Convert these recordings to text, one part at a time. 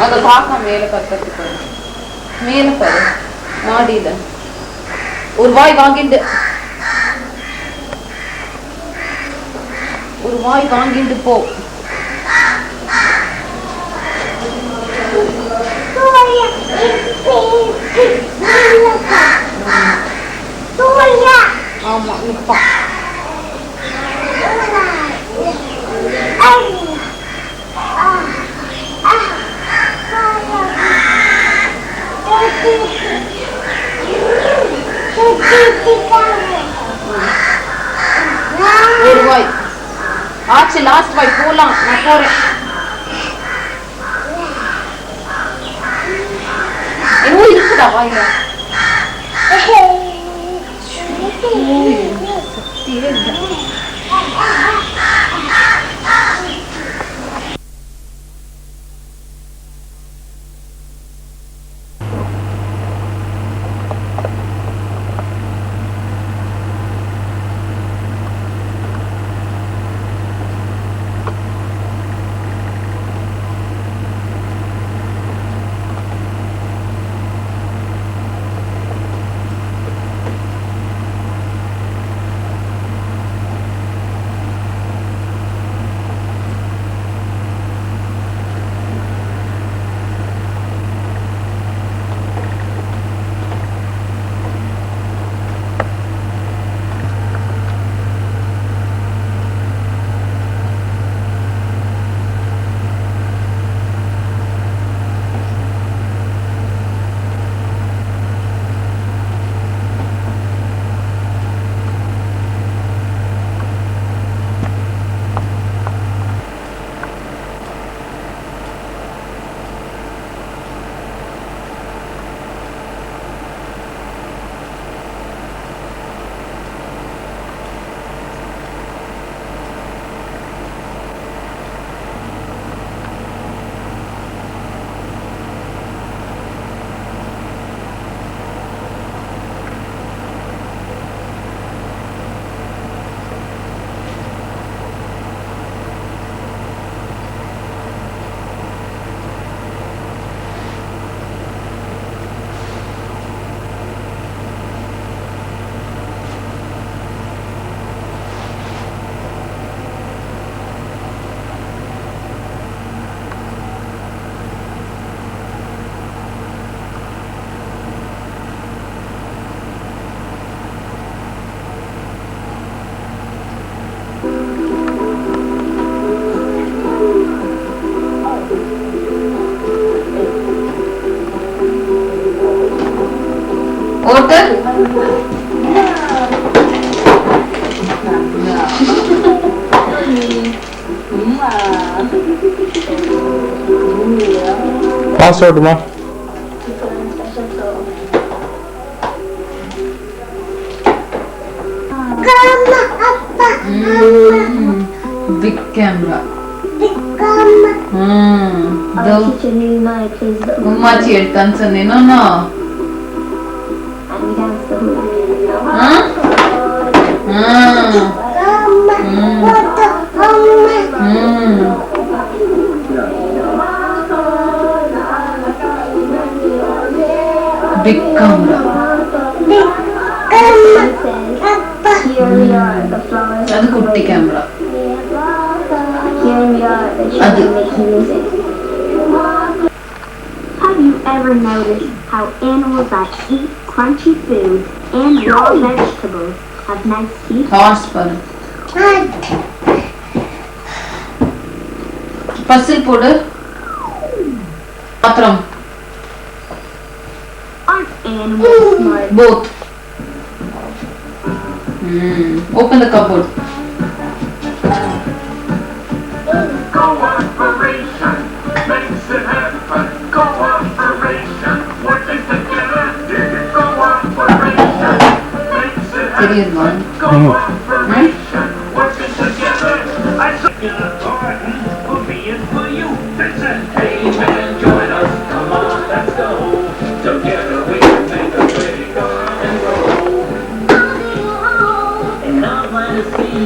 அங்க காக்கா மேல கத்துறதுக்கு மேல பாரு மாடியில ஒரு வாய் வாங்கிட்டு போ. ஆமா நிப்பா ஒரு வாய் ஆச்சு லாஸ்ட் வாய் போலாம் நான் போறேன். என்னவோ இருக்குதா வாயில சக்தியே இல்லை. ஒருத்தர் பாஸ்வேர்டுமா பிக் கேமரா உம்மாச்சி எடுத்தான்னு சொன்னேனோ big camera. அது குட்டி கேமரா. அது Have you ever noticed how animals that eat crunchy food and raw vegetables have nice teeth? Horse पर. Puzzle போடு. பாத்திரம். Aren't animals smart? Both. Open the cupboard. Cooperation makes it happen. Cooperation, working together. Cooperation makes it happen. Cooperation, working together. I took a garden for me and for you. They said, hey man, join us. Come on, let's go. Together we can make a big garden grow. And I want to see.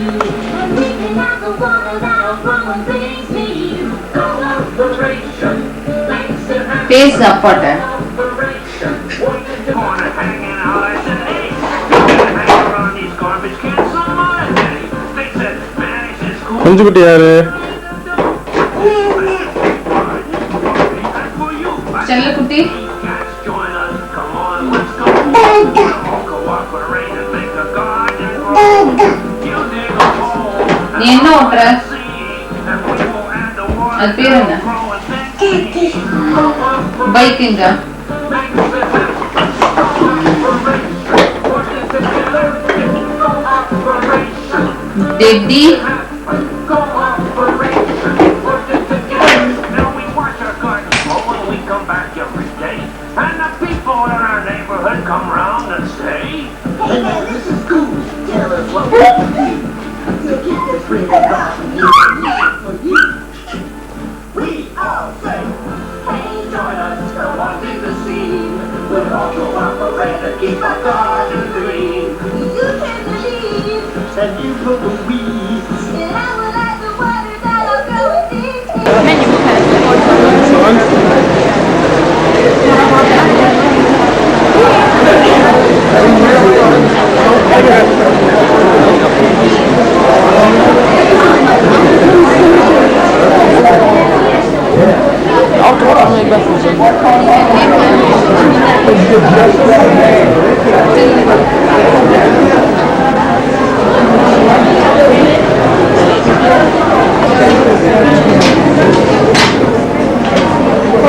And we can have the water that our growing things need. Cooperation makes it பேசு அப்பாட்ட. குஞ்சு குட்டி யாரு? செல்லக்குட்டி. நீ என்ன ஓட்டுற? அது பேர் என்ன? பைக்குங்க. Teddy. And the people in our neighborhood come round and say, "Hey man, this is cool. Tell us what we can do. We'll keep this really awesome music for you." We all say, "Hey, join us, come on to the scene. We'll all cooperate to keep our garden green." You can believe And you put the weeds. that I will like the water that I'll go into.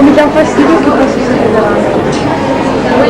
Mi dà fastidio che questo sia davanti.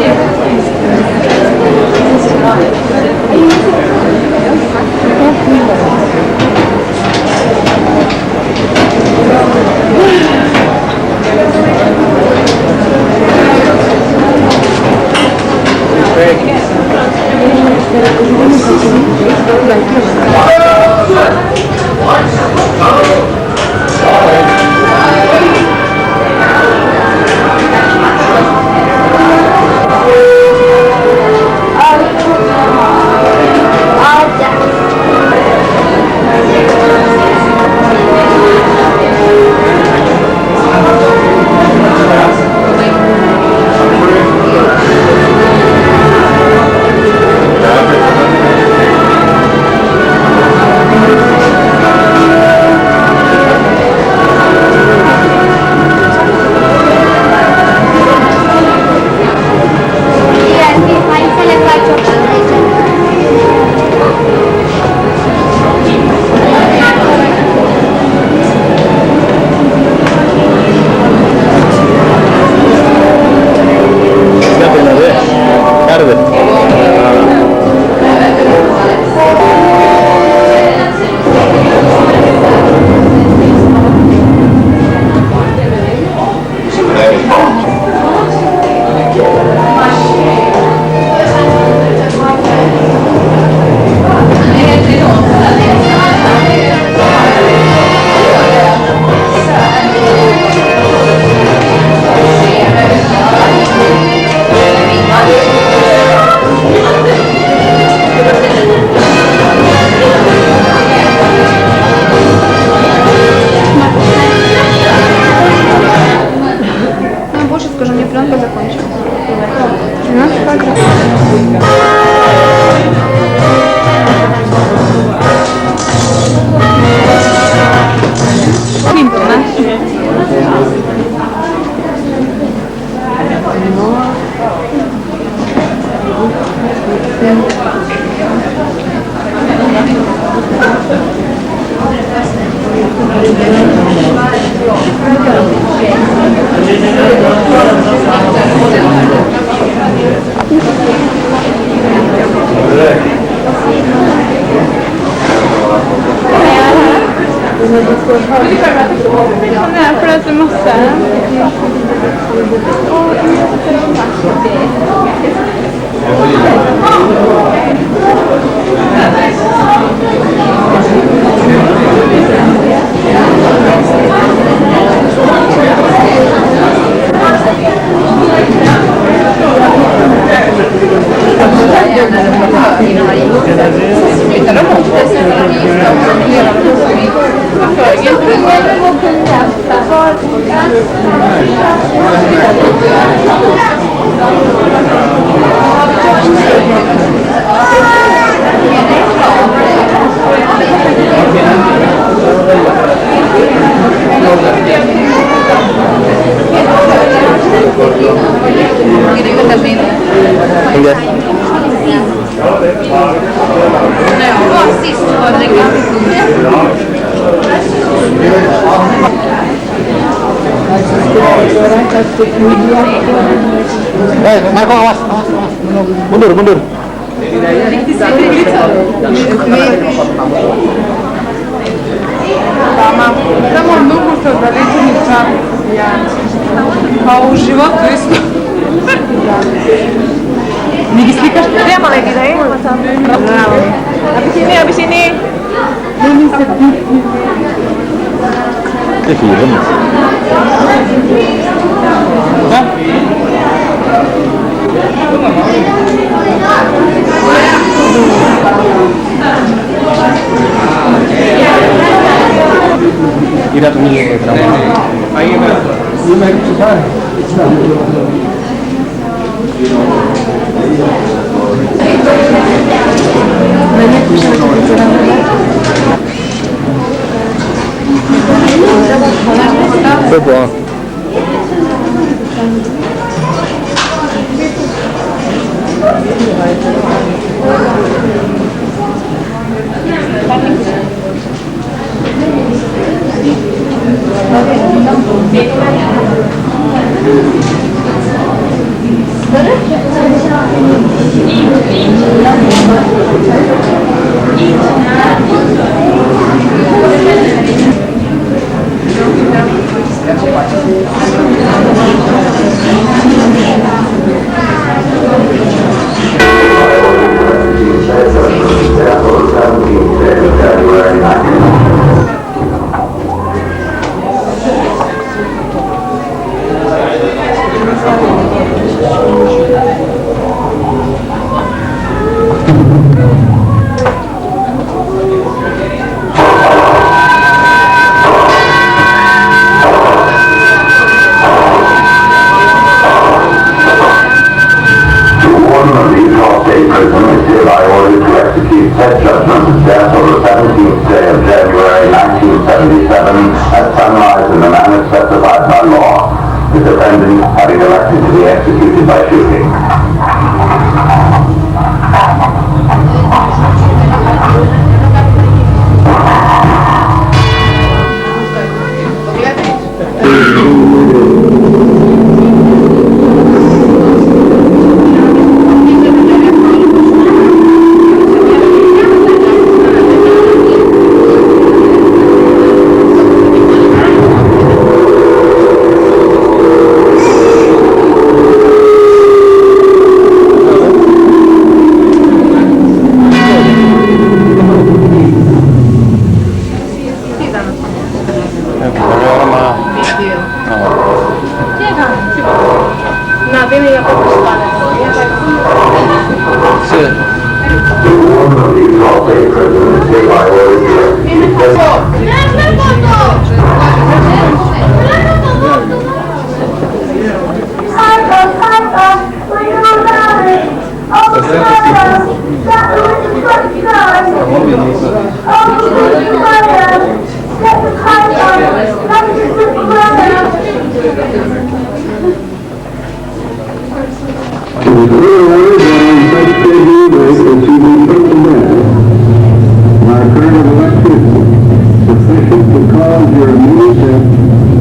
Nej, för att du måste. Enggak. Marco, awas. Mundur. Samo dugo što daleko ni čak. Pa u životu isto. Nih slikaš? Treba lagi dah, macam. Habis ini. Ini sedih. Det film. Hah? Ira tu ni Ahí me. You make it fine. It's not. Foi bom. Said judgment of death on the 17th day of January 1977 at sunrise in the manner specified by law, the defendant having elected to be executed by shooting. My current elected sufficient to cause your immediate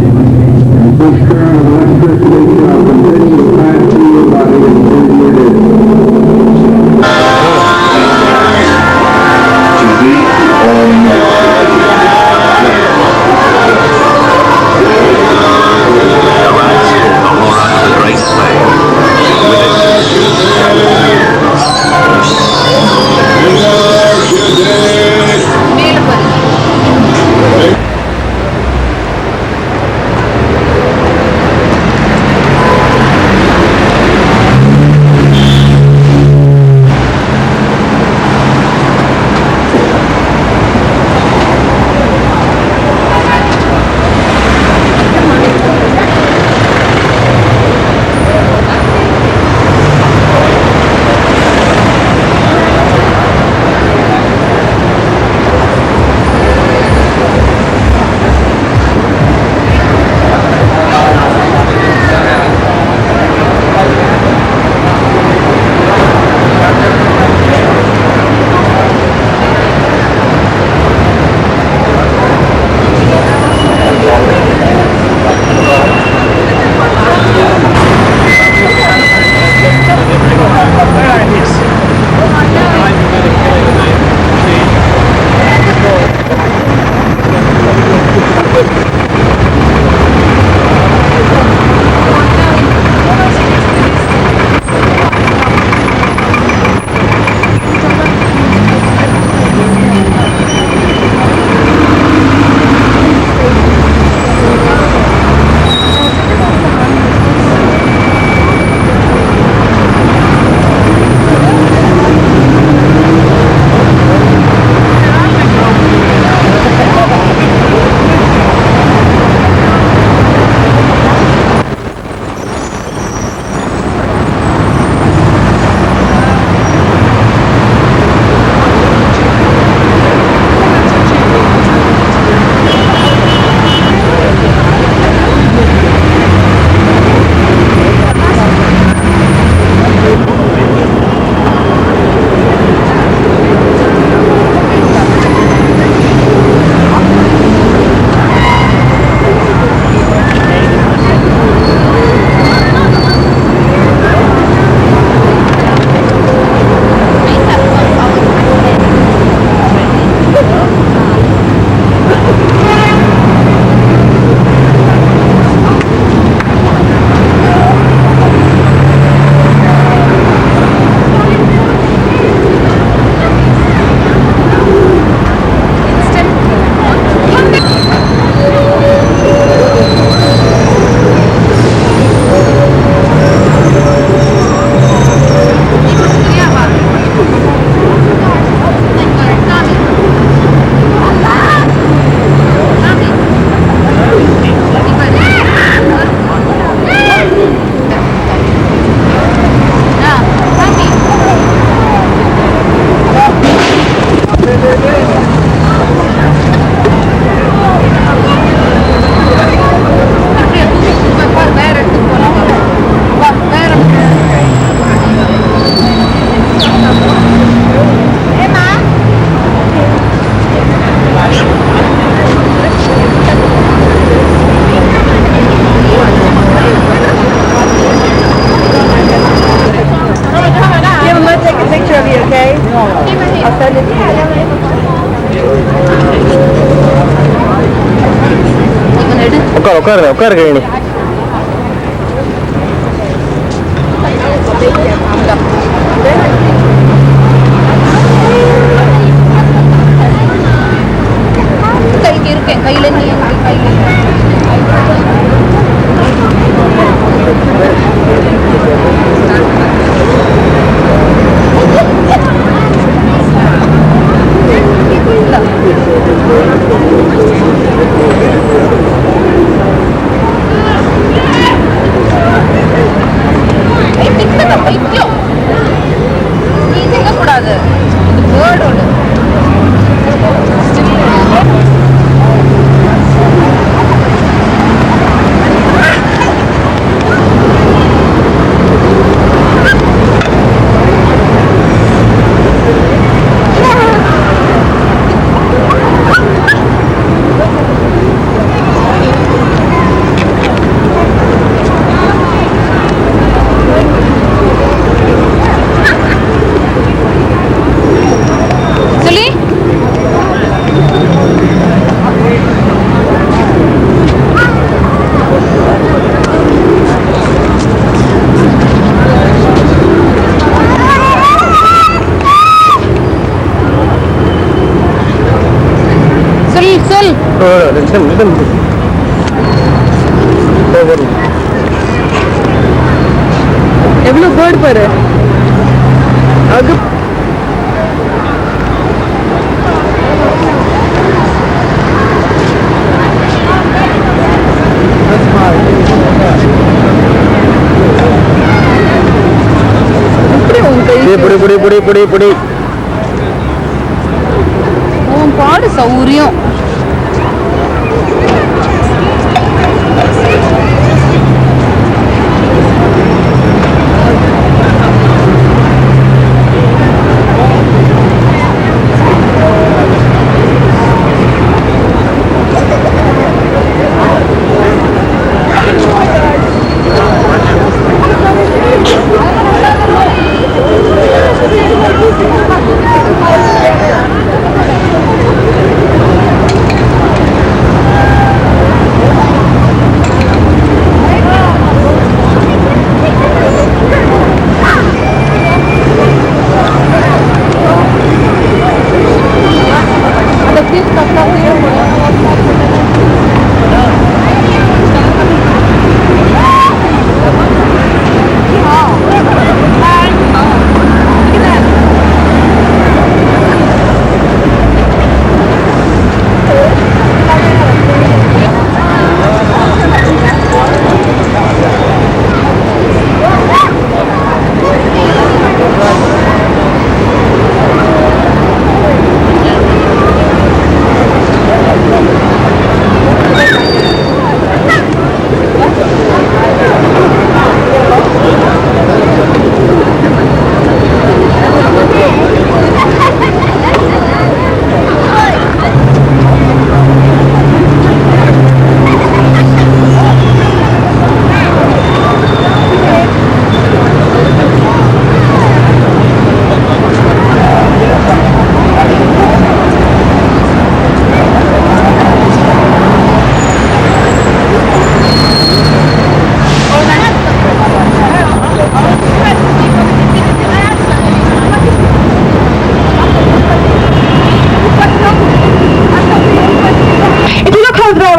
உட்காரு கழினி. கைக்கு இருக்கேன் கையில நீ கையில பைத்தியம் நீ திங்கக்கூடாது இது பேர்டோட எவ்வளவு பேர்டு பாரு. அகு புடி உன் பாடு சௌரியம்.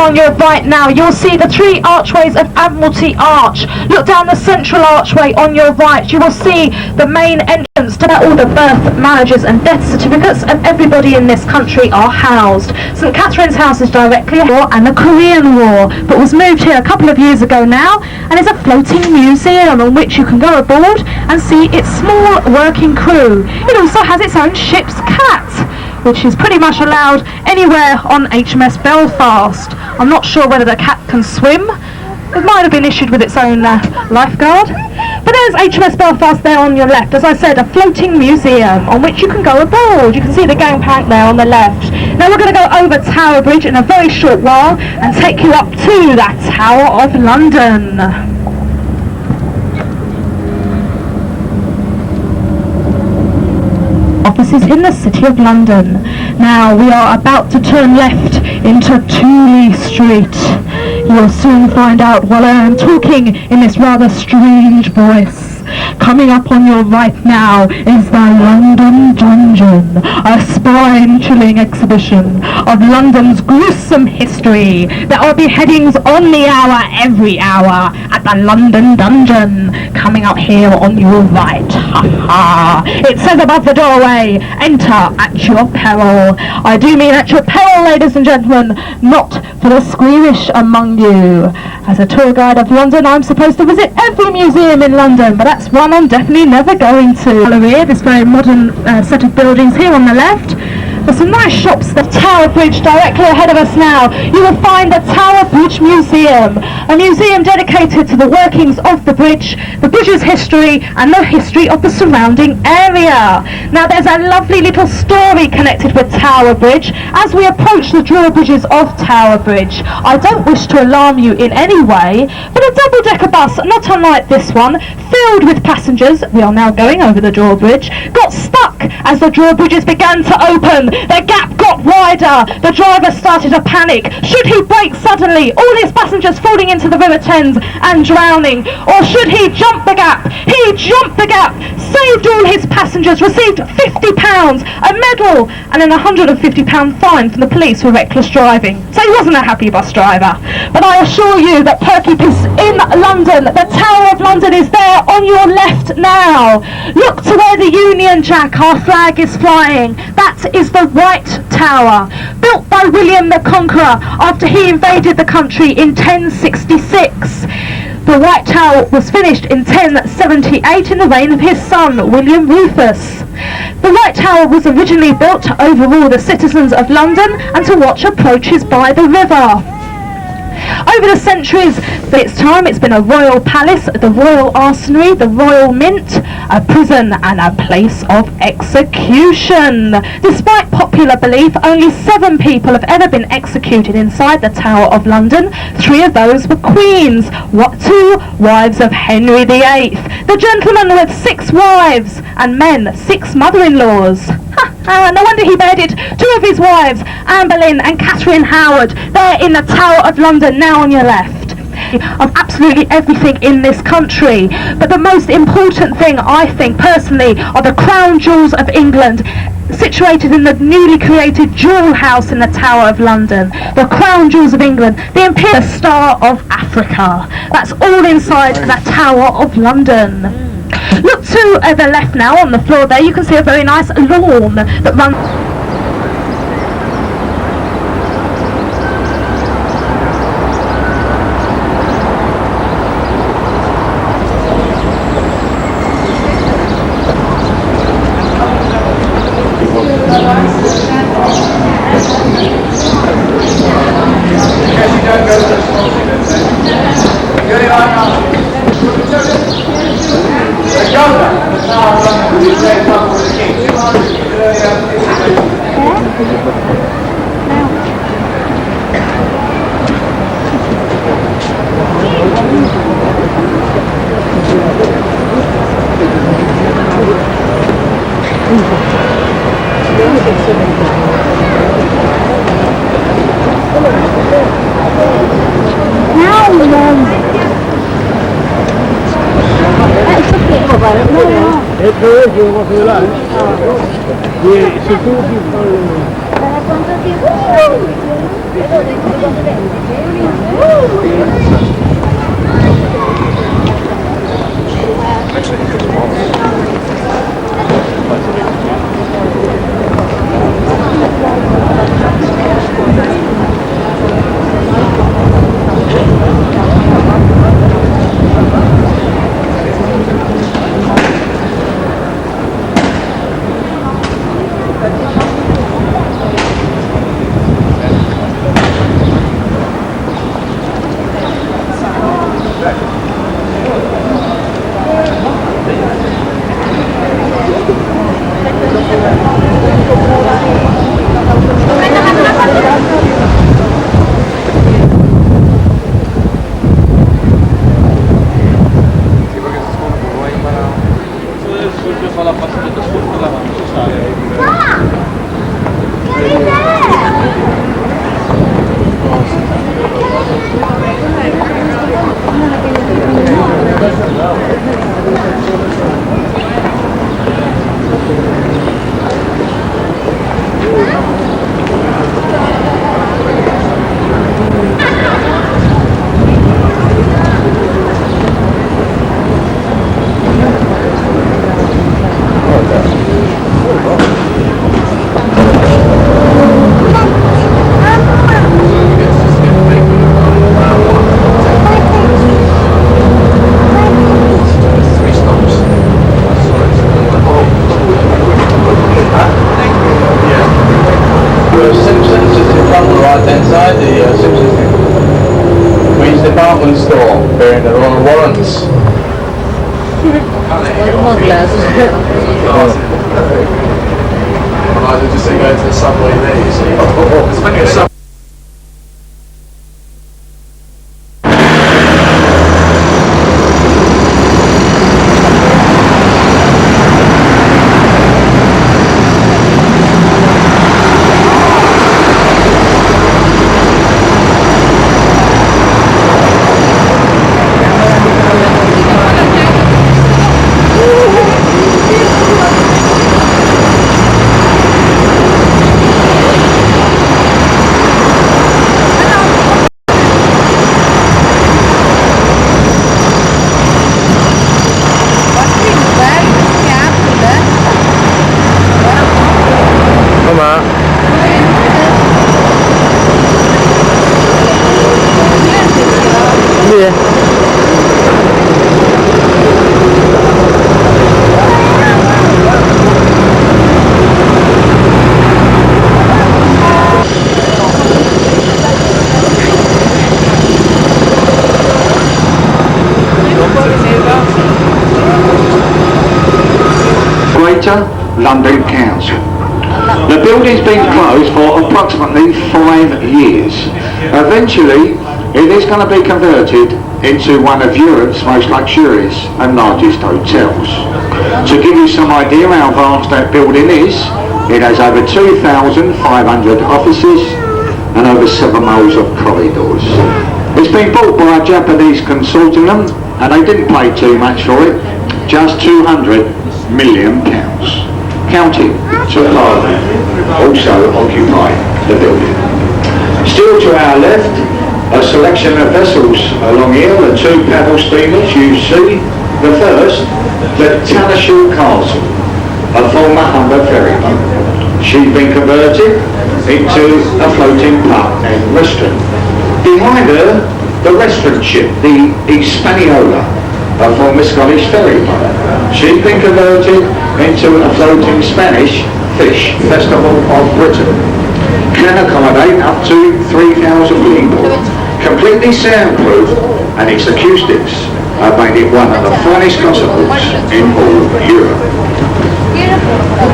On your right now, you'll see the 3 archways of Admiralty Arch. Look down the central archway on your right. You will see the main entrance to all the birth, marriages and death certificates of everybody in this country are housed. St Catherine's House is directly here, and the Korean War, but was moved here a couple of years ago now, and is a floating museum on which you can go aboard and see its small working crew. It also has its own ship's cat, which is pretty much allowed anywhere on HMS Belfast. I'm not sure whether the cat can swim. It might have been issued with its own lifeguard. But there's HMS Belfast there on your left. As I said, a floating museum on which you can go aboard. You can see the gangplank there on the left. Now we're going to go over Tower Bridge in a very short while and take you up to that Tower of London. Offices in the City of London. Now we are about to turn left into Tooley Street. You'll soon find out while I am talking in this rather strange voice. Coming up on your right now is the London Dungeon, a spine-chilling exhibition of London's gruesome history. There are beheadings on the hour, every hour, at the London Dungeon. Coming up here on your right. Ha ha. It says above the doorway, enter at your peril. I do mean at your peril, ladies and gentlemen, not for the squeamish among you. As a tour guide of London, I'm supposed to visit every museum in London, but that's one I'm definitely never going to. Here, this very modern set of buildings here on the left. There's some nice shops. The Tower Bridge directly ahead of us now. You will find the Tower Bridge Museum, a museum dedicated to the workings of the bridge's history and the history of the surrounding area. Now there's a lovely little story connected with Tower Bridge as we approach the drawbridges of Tower Bridge. I don't wish to alarm you in any way, but a double-decker bus, not unlike this one, filled with passengers, we are now going over the drawbridge, got stuck as the drawbridges began to open. The gap got wider. The driver started to panic. Should he brake suddenly, all his passengers falling into the River Thames and drowning? Or should he jump the gap? He jumped the gap, saved all his passengers, received £50, a medal, and an £150 fine from the police for reckless driving. So he wasn't a happy bus driver. But I assure you that Perky Piss in London, the Tower of London, is there on your left now. Look to where the Union Jack, our flag, is flying. That is the White Tower, built by William the Conqueror after he invaded the country in 1066. The White Tower was finished in 1078 in the reign of his son, William Rufus. The White Tower was originally built to overawe the citizens of London and to watch approaches by the river. Over the centuries, it's been a royal palace, the royal arsenal, the royal mint, a prison and a place of execution. Despite popular belief, only 7 people have ever been executed inside the Tower of London. 3 of those were queens, 2 wives of Henry VIII. The gentleman with 6 wives, and men 6 mother-in-laws. No wonder he beheaded 2 of his wives, Anne Boleyn and Catherine Howard, there in the Tower of London, now on your left. Of absolutely everything in this country, but the most important thing, I think personally, are the crown jewels of England, situated in the newly created Jewel House in the Tower of London. The crown jewels of England, the Imperial Star of Africa. That's all inside the Tower of London. Look to the left now, on the floor there, you can see a very nice lawn that runs... Io lo posso vedere? Se tu department store bearing their own warrants. I just say go to the subway there, you see. There's plenty of subway. Greater London Council. The building's been closed for approximately 5 years. Eventually, it is going to be converted into one of Europe's most luxurious and largest hotels. To give you some idea how vast that building is, it has over 2,500 offices and over 7 miles of corridors. It's been bought by a Japanese consortium and they didn't pay too much for it, just £200 million. Counting to Parliament also occupy the building. Still to our left, a selection of vessels along here, the 2 paddle steamers you see. The first, the Tattershall Castle, a former Humber ferry boat. She's been converted into a floating pub and restaurant. Behind her, the restaurant ship, the Hispaniola, a former Scottish ferry boat. She's been converted into a floating Spanish fish festival of Britain. Can accommodate up to 3,000 people. Completely soundproof, and its acoustics have made it one of the finest constables in all of Europe.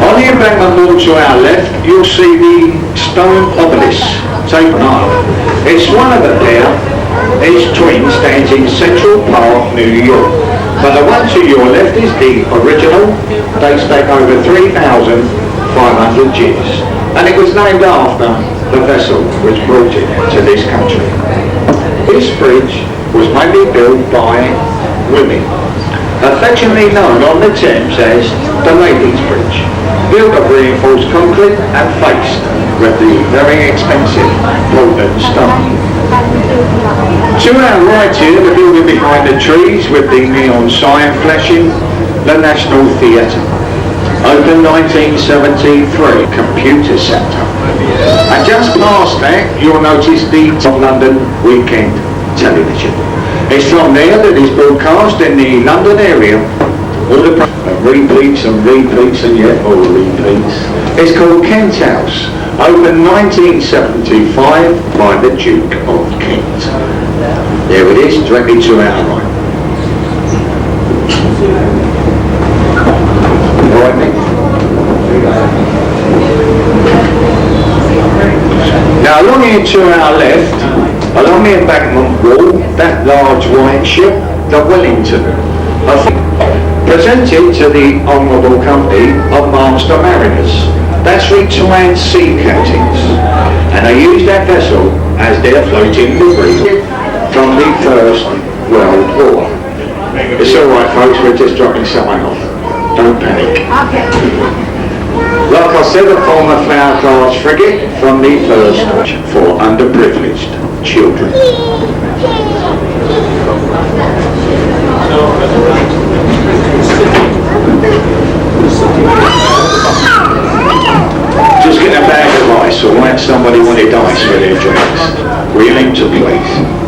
On the embankment wall to our left, you'll see the stone obelisk taken up. It's one of the pair. Its twin stands in Central Park, New York. But the one to your left is the original, dates back over 3,500 years. And it was named after the vessel which brought it to this country. This bridge was mainly built by women, affectionately known on the Thames as the Ladies' Bridge, built of reinforced concrete and faced with the very expensive Portland stone. To our right here, the building behind the trees with the neon sign flashing, the National Theatre. Open 1973, computer centre. And just past that, you'll notice the Top London Weekend Television. It's from there that is broadcast in the London area. All the repeats and repeats and yet more repeats. It's called Kent House. Open 1975 by the Duke of Kent. There it is, directly to our right. Right, Nick. Now along here to our left, along the embankment wall, that large white ship, the Wellington, presented to the Honourable Company of Master Mariners. That's retired sea captains, and they used that vessel as their floating livery from the First World War. It's alright folks, we're just dropping someone off. Don't panic. Like I said, a former Flower Class frigate from the First for underprivileged children. Just get a bag of ice, alright? Somebody wanted ice for their drinks. Wheeling to please.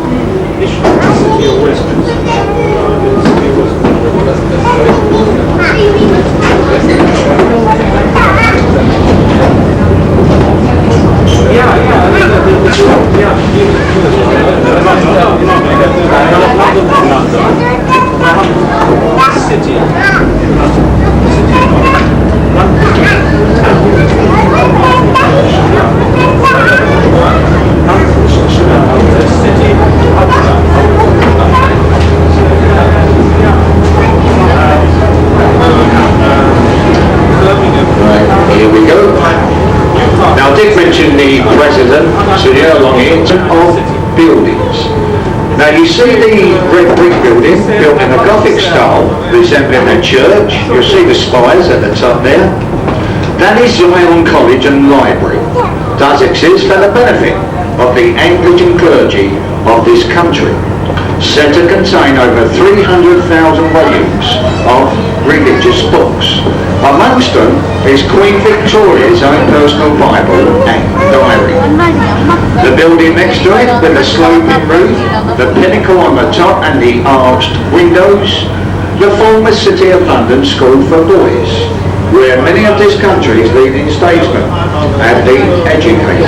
the red brick building, built in a Gothic style, resembling a church. You'll see the spires at the top there. That is Zion College and Library. Does exist for the benefit of the Anglican clergy of this country. Said to contain over 300,000 volumes of religious books. Amongst them is Queen Victoria's own personal Bible and diary. The building next to it, with the sloping roof, the pinnacle on the top and the arched windows, the former City of London School for Boys, where many of this country's leading statesmen have been educated.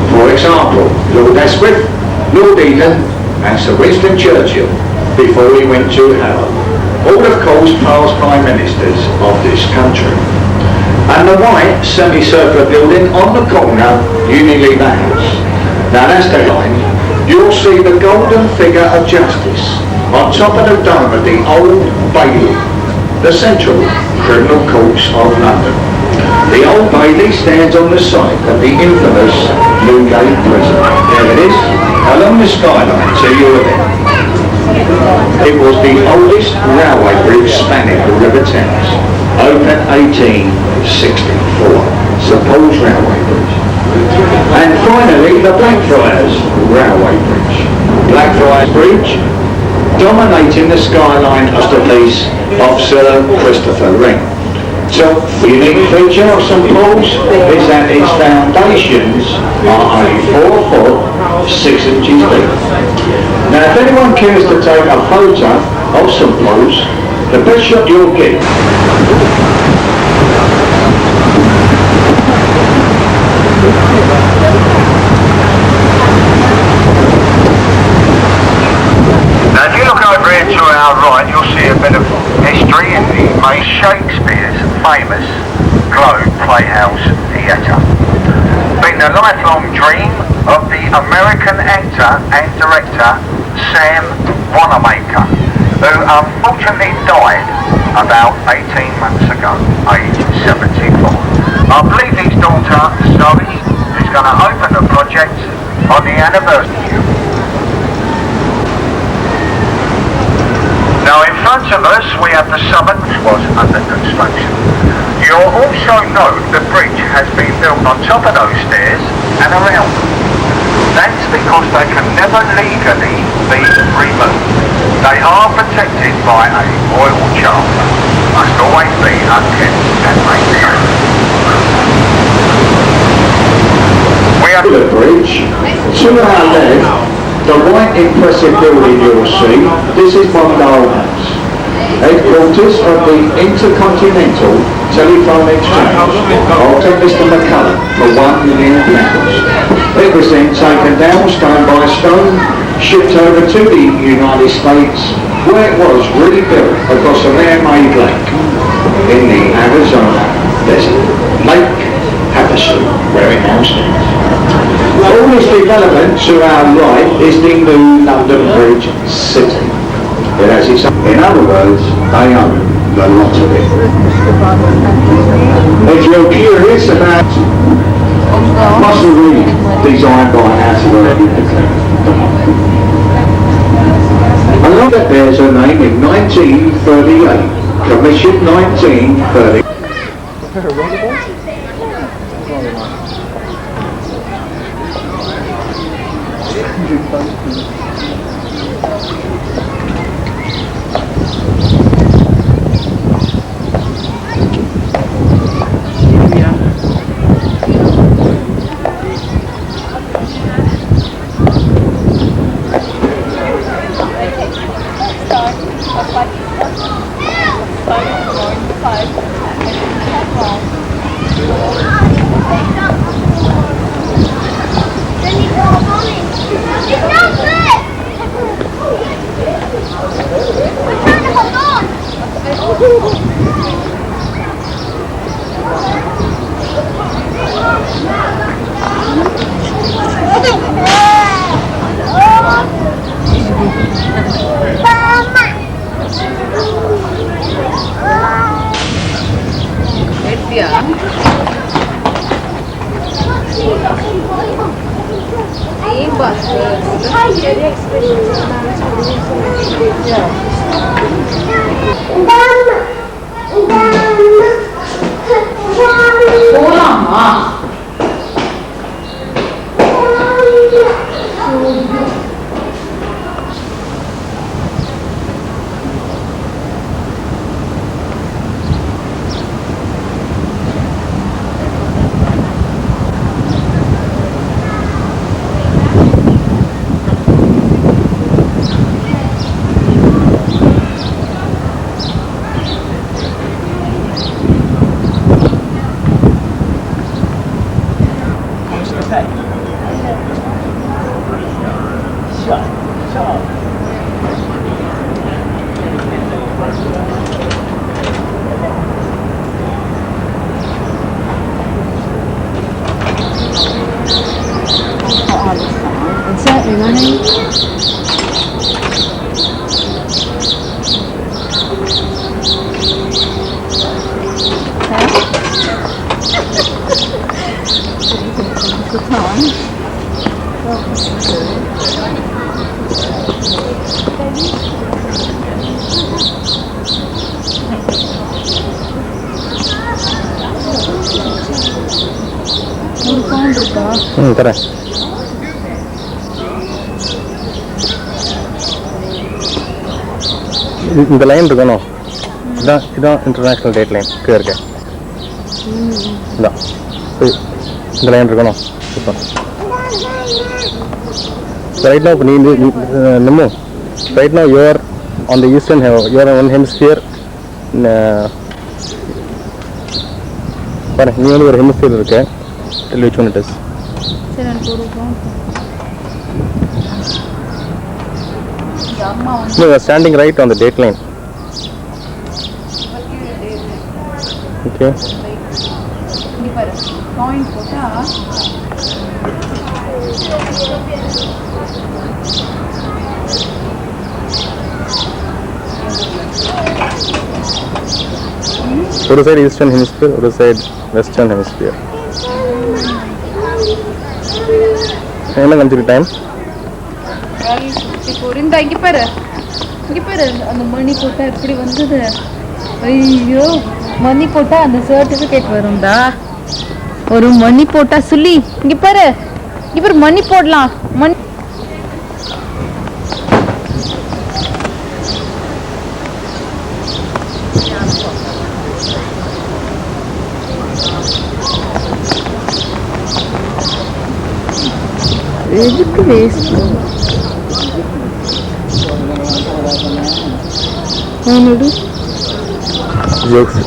For example, Lord Asquith, Lord Eden and Sir Winston Churchill before he went to hell. All of course past Prime Ministers of this country. And the white semicircular building on the corner, Unilever House. Now that's the line. You'll see the golden figure of justice on top of the dome of the Old Bailey, the central criminal courts of London. The Old Bailey stands on the site of the infamous Newgate prison. There it is, along the skyline to your left. It was the oldest railway bridge spanning the River Thames, open 1864, St Paul's Railway Bridge. And finally, the Blackfriars Railway Bridge. Blackfriars Bridge, dominating the skyline masterpiece of Sir Christopher Wren. So, the unique feature of St Paul's is that its foundations are only 4 foot 6 inches deep. Now, if anyone cares to take a photo of St Paul's, the best shot you'll get. Now, if you look over here to our right, you'll see a bit of history in the main Shakespeare's famous Globe Playhouse Theatre. Been a lifelong dream of the American actor and director Sam Wanamaker, who unfortunately died about 18 months ago, aged 74. I believe his daughter Zoe is going to open the project on the anniversary. Now in front of us we have the summit, which was under construction. You'll also note the bridge has been built on top of those stairs and around them. That's because they can never legally be removed. They are protected by a royal charter. Must always be unkept and maintained. We have The bridge, to our left, the white impressive building you'll see, this is Mondale House, headquarters of the Intercontinental Telephone Exchange of Mr McCulloch for £1 million. It was then taken down stone by stone, shipped over to the United States, where it was rebuilt across a man-made lake in the Arizona desert, Lake Havasu, where it now stands. All this development to our right is the new London Bridge City. It has its own, in other words, they own the lot of it. If you're curious about Muscle Reed, designed by House of Architects. I love that there's a name in 1938, commissioned 1930. Yeah. ఏం boss పోలామా correct. இந்த line இருக்கணும். இதான் international date line கீழே இருக்கு. இந்த line இருக்கணும். இப்போ right now நீ Nimmu right now you are on the eastern you are on one hemisphere. பாரு நீ வந்து ஒரு ஹெமிஸ்பியர் இருக்கு. Tell which one it is. No, you are standing right on the date line. Okay. Point போட்டா ஒரு side eastern hemisphere, ஒரு side western hemisphere. என்ன complete time? இந்த இங்க பாரு அந்த மணி போட்டா எப்படி வந்தது. ஐயோ மணி போட்டா அந்த சர்டிபிகேட் வரும்டா. ஒரு மணி போட்டா சொல்லி இங்க பாரு மணி போடலாம். மணி எதுக்கு வேஸ்ட் என்னடி ஜோக்ஸ்